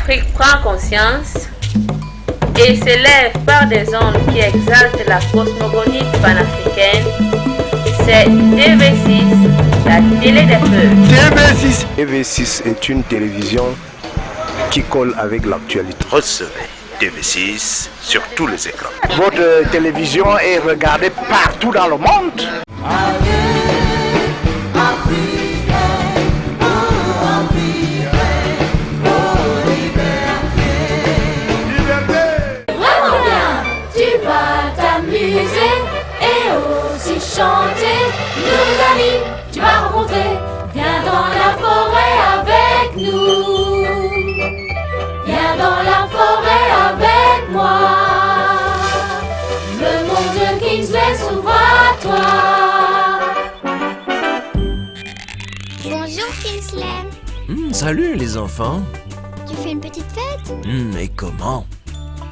l'Afrique prend conscience et s'élève par des ondes qui exaltent la cosmogonie panafricaine, c'est TV6, la télé des peuples. TV6 est une télévision qui colle avec l'actualité. Recevez TV6 sur tous les écrans. Votre télévision est regardée partout dans le monde. Chanter, nos amis, tu vas rencontrer. Viens dans la forêt avec nous. Viens dans la forêt avec moi. Le monde de Kingsley s'ouvre à toi. Bonjour Kingsley. Salut les enfants. Tu fais une petite fête? Et comment?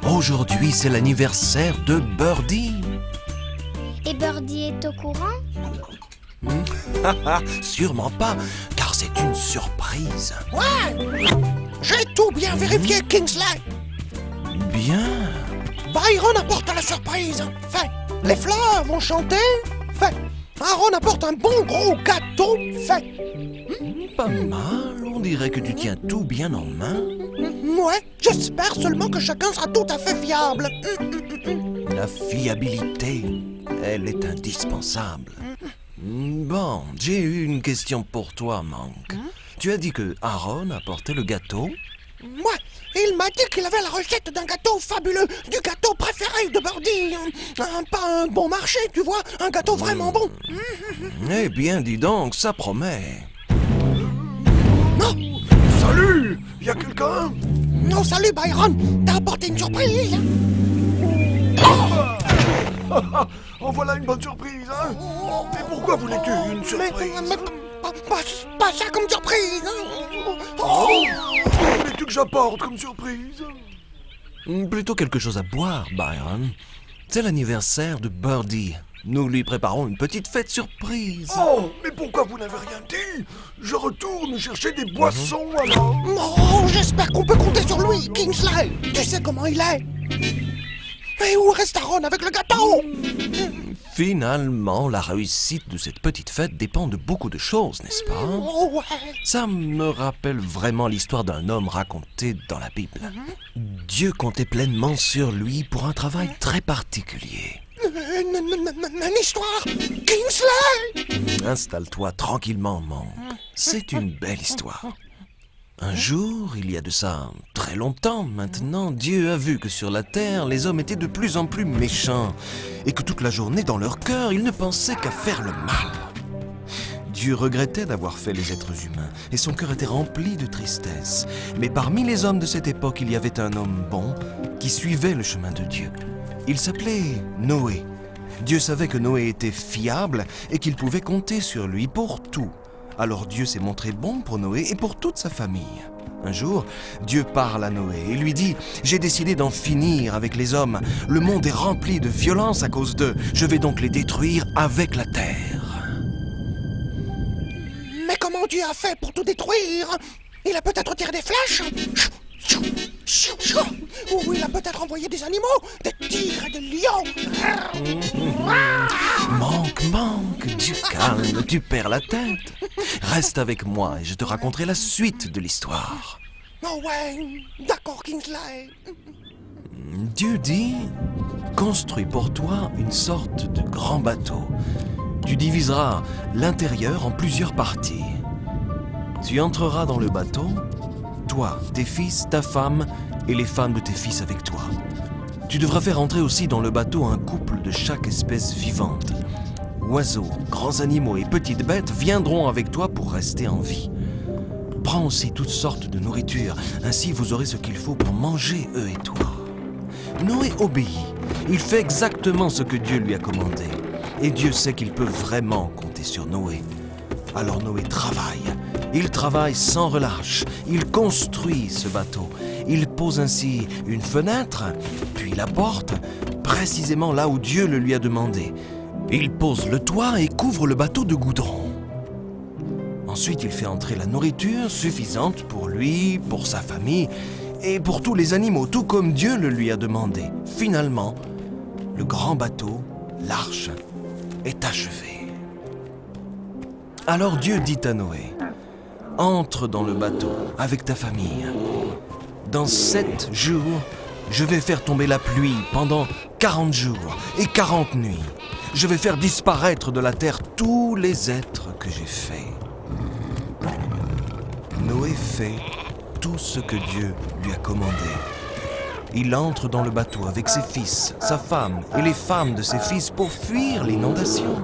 Aujourd'hui c'est l'anniversaire de Birdie. Et Birdie est au courant? Sûrement pas, car c'est une surprise. Ouais! J'ai tout bien vérifié, Kingsley. Bien. Byron apporte la surprise. Fait, les fleurs vont chanter. Fait, Aaron apporte un bon gros gâteau. Fait. Pas mal, on dirait que tu tiens tout bien en main. Ouais, j'espère seulement que chacun sera tout à fait fiable. La fiabilité, elle est indispensable. Bon, j'ai eu une question pour toi, Monk. Tu as dit que Aaron apportait le gâteau? Ouais, il m'a dit qu'il avait la recette d'un gâteau fabuleux, du gâteau préféré de Birdie. Pas un bon marché, tu vois, un gâteau vraiment bon. Eh bien, dis donc, ça promet. Non. Salut! Y'a quelqu'un? Non, salut Byron, t'as apporté une surprise. En voilà une bonne surprise, hein? Mais pourquoi voulais-tu une surprise? Mais pas ça comme surprise. Oh! Que voulais-tu que j'apporte comme surprise? Plutôt quelque chose à boire, Byron. C'est l'anniversaire de Birdie. Nous lui préparons une petite fête surprise. Oh, mais pourquoi vous n'avez rien dit? Je retourne chercher des boissons alors. Oh, j'espère qu'on peut compter sur lui, Kingsley. Tu sais comment il est. Et où reste Aaron avec le gâteau? Finalement, la réussite de cette petite fête dépend de beaucoup de choses, n'est-ce pas? Oh ouais. Ça me rappelle vraiment l'histoire d'un homme raconté dans la Bible. Dieu comptait pleinement sur lui pour un travail très particulier. Une histoire, Kingsley. Installe-toi tranquillement, Monk. C'est une belle histoire. Un jour, il y a de ça très longtemps maintenant, Dieu a vu que sur la terre, les hommes étaient de plus en plus méchants et que toute la journée, dans leur cœur, ils ne pensaient qu'à faire le mal. Dieu regrettait d'avoir fait les êtres humains et son cœur était rempli de tristesse. Mais parmi les hommes de cette époque, il y avait un homme bon qui suivait le chemin de Dieu. Il s'appelait Noé. Dieu savait que Noé était fiable et qu'il pouvait compter sur lui pour tout. Alors Dieu s'est montré bon pour Noé et pour toute sa famille. Un jour, Dieu parle à Noé et lui dit « J'ai décidé d'en finir avec les hommes. Le monde est rempli de violence à cause d'eux. Je vais donc les détruire avec la terre. » Mais comment Dieu a fait pour tout détruire? Il a peut-être tiré des flèches? Ou il a peut-être envoyé des animaux? Des tigres et des lions? Manque, du calme, tu perds la tête. Reste avec moi et je te raconterai la suite de l'histoire. Oh ouais, d'accord Kingsley. Dieu dit, construis pour toi une sorte de grand bateau. Tu diviseras l'intérieur en plusieurs parties. Tu entreras dans le bateau, toi, tes fils, ta femme et les femmes de tes fils avec toi. Tu devras faire entrer aussi dans le bateau un couple de chaque espèce vivante. Oiseaux, grands animaux et petites bêtes viendront avec toi pour rester en vie. Prends aussi toutes sortes de nourriture, ainsi vous aurez ce qu'il faut pour manger, eux et toi. Noé obéit. Il fait exactement ce que Dieu lui a commandé. Et Dieu sait qu'il peut vraiment compter sur Noé. Alors Noé travaille. Il travaille sans relâche. Il construit ce bateau. Il pose ainsi une fenêtre, puis la porte, précisément là où Dieu le lui a demandé. Il pose le toit et couvre le bateau de goudron. Ensuite, il fait entrer la nourriture suffisante pour lui, pour sa famille et pour tous les animaux, tout comme Dieu le lui a demandé. Finalement, le grand bateau, l'arche, est achevé. Alors Dieu dit à Noé, « Entre dans le bateau avec ta famille. Dans 7 jours, je vais faire tomber la pluie pendant 40 jours et 40 nuits. Je vais faire disparaître de la terre tous les êtres que j'ai faits. » Noé fait tout ce que Dieu lui a commandé. Il entre dans le bateau avec ses fils, sa femme et les femmes de ses fils pour fuir l'inondation.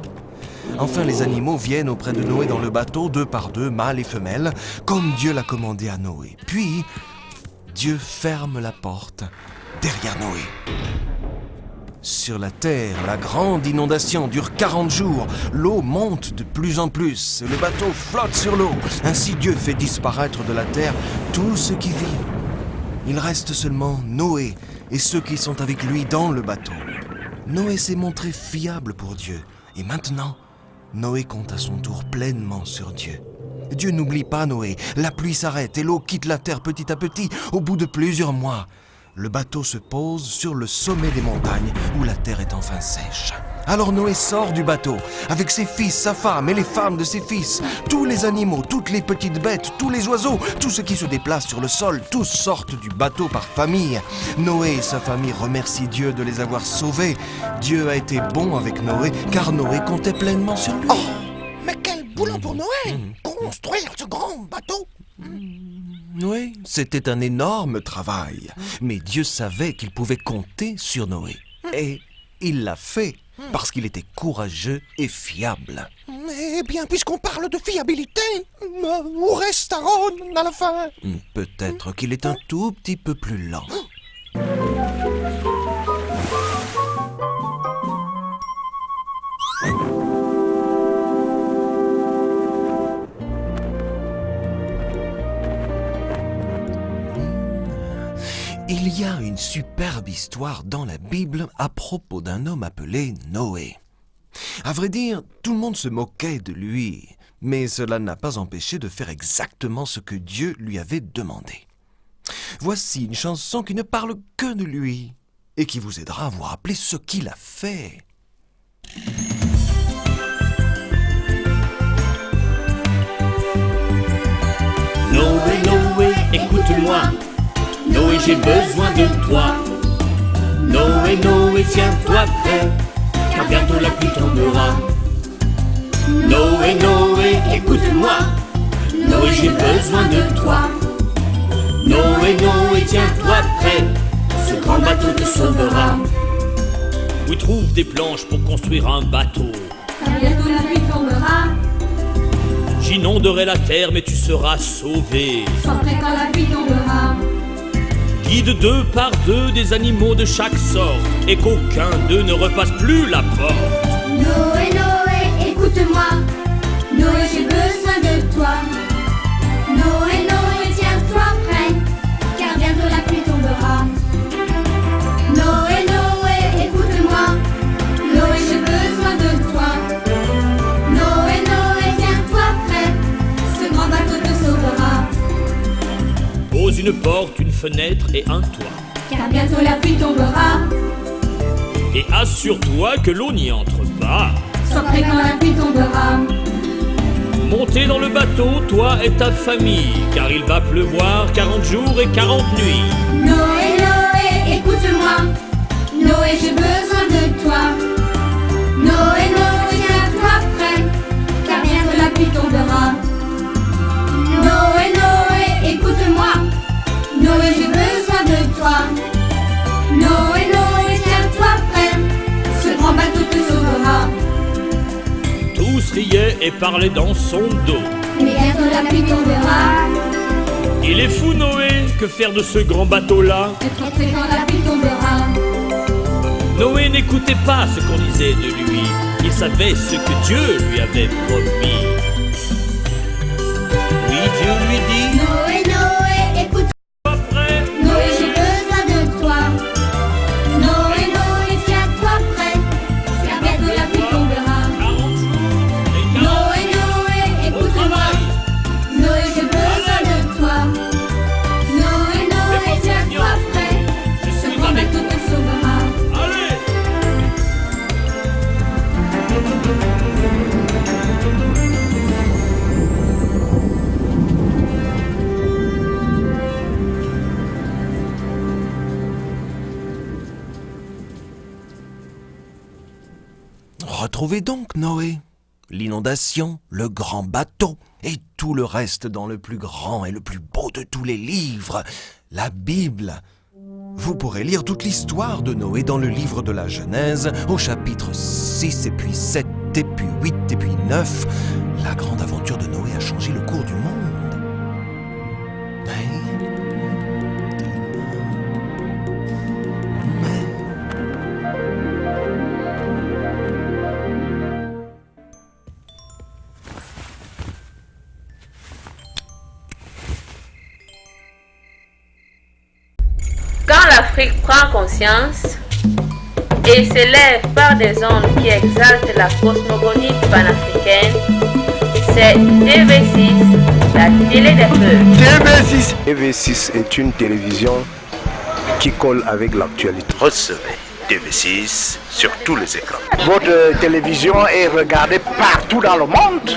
Enfin, les animaux viennent auprès de Noé dans le bateau, 2 par 2, mâles et femelles, comme Dieu l'a commandé à Noé. Puis, Dieu ferme la porte derrière Noé. Sur la terre, la grande inondation dure 40 jours. L'eau monte de plus en plus. Le bateau flotte sur l'eau. Ainsi, Dieu fait disparaître de la terre tout ce qui vit. Il reste seulement Noé et ceux qui sont avec lui dans le bateau. Noé s'est montré fiable pour Dieu. Et maintenant, Noé compte à son tour pleinement sur Dieu. Dieu n'oublie pas Noé. La pluie s'arrête et l'eau quitte la terre petit à petit au bout de plusieurs mois. Le bateau se pose sur le sommet des montagnes où la terre est enfin sèche. Alors Noé sort du bateau avec ses fils, sa femme et les femmes de ses fils. Tous les animaux, toutes les petites bêtes, tous les oiseaux, tout ce qui se déplace sur le sol, tous sortent du bateau par famille. Noé et sa famille remercient Dieu de les avoir sauvés. Dieu a été bon avec Noé car Noé comptait pleinement sur lui. Oh, mais quel boulot pour Noé! Construire ce grand bateau! Oui, c'était un énorme travail. Mais Dieu savait qu'il pouvait compter sur Noé. Et il l'a fait parce qu'il était courageux et fiable. Eh bien, puisqu'on parle de fiabilité, où reste Aaron à la fin? Peut-être qu'il est un tout petit peu plus lent. Il y a une superbe histoire dans la Bible à propos d'un homme appelé Noé. À vrai dire, tout le monde se moquait de lui, mais cela n'a pas empêché de faire exactement ce que Dieu lui avait demandé. Voici une chanson qui ne parle que de lui et qui vous aidera à vous rappeler ce qu'il a fait. Noé, Noé, écoute-moi. Noé, j'ai besoin de toi. Noé, Noé, tiens-toi prêt, car bientôt la pluie tombera. Noé, Noé, écoute-moi. Noé, j'ai besoin de toi. Noé, Noé, tiens-toi prêt, ce grand bateau te sauvera. Oui, trouve des planches pour construire un bateau. Car bientôt la pluie tombera. J'inonderai la terre, mais tu seras sauvé. Sois prêt quand la pluie tombera. Guide 2 par 2 des animaux de chaque sorte, et qu'aucun d'eux ne repasse plus la porte. Noé, Noé, écoute-moi. Noé, j'ai besoin de toi. Noé, Noé, tiens-toi prêt, car bientôt la pluie tombera. Noé, Noé, écoute-moi. Noé, j'ai besoin de toi. Noé, Noé, tiens-toi prêt, ce grand bateau te sauvera. Pose une porte, une fenêtre et un toit. Car bientôt la pluie tombera. Et assure-toi que l'eau n'y entre pas. Sois prêt quand la pluie tombera. Montez dans le bateau, toi et ta famille, car il va pleuvoir 40 jours et 40 nuits. Noé, Noé, écoute-moi. Noé, j'ai besoin de toi. Noé, Noé, tiens-toi prêt, car bientôt la pluie tombera. Noé, Noé, écoute-moi. Noé, j'ai besoin de toi. Noé, Noé, tiens-toi prêt, ce grand bateau te sauvera. Tous riaient et parlaient dans son dos. Mais bientôt la pluie tombera. Il est fou Noé, que faire de ce grand bateau-là? Être prêt quand la pluie tombera. Noé n'écoutait pas ce qu'on disait de lui. Il savait ce que Dieu lui avait promis. Oui, Dieu lui dit: Noé, Noé, écoute. Prêt? Noé, j'ai besoin de toi. Noé, Noé, tiens-toi prêt, car bientôt la pluie tombera. 40 jours et 40 Noé, Noé, écoute-moi. Noé, j'ai besoin de toi. Noé, Noé, tiens-toi trouvé donc, Noé? L'inondation, le grand bateau et tout le reste dans le plus grand et le plus beau de tous les livres, la Bible. Vous pourrez lire toute l'histoire de Noé dans le livre de la Genèse, au chapitre 6 et puis 7 et puis 8 et puis 9. La grande aventure de Noé a changé le cours du monde. Quand l'Afrique prend conscience et s'élève par des ondes qui exaltent la cosmogonie panafricaine, c'est TV6, la télé des peuples. TV6 est une télévision qui colle avec l'actualité. Recevez TV6 sur tous les écrans. Votre télévision est regardée partout dans le monde.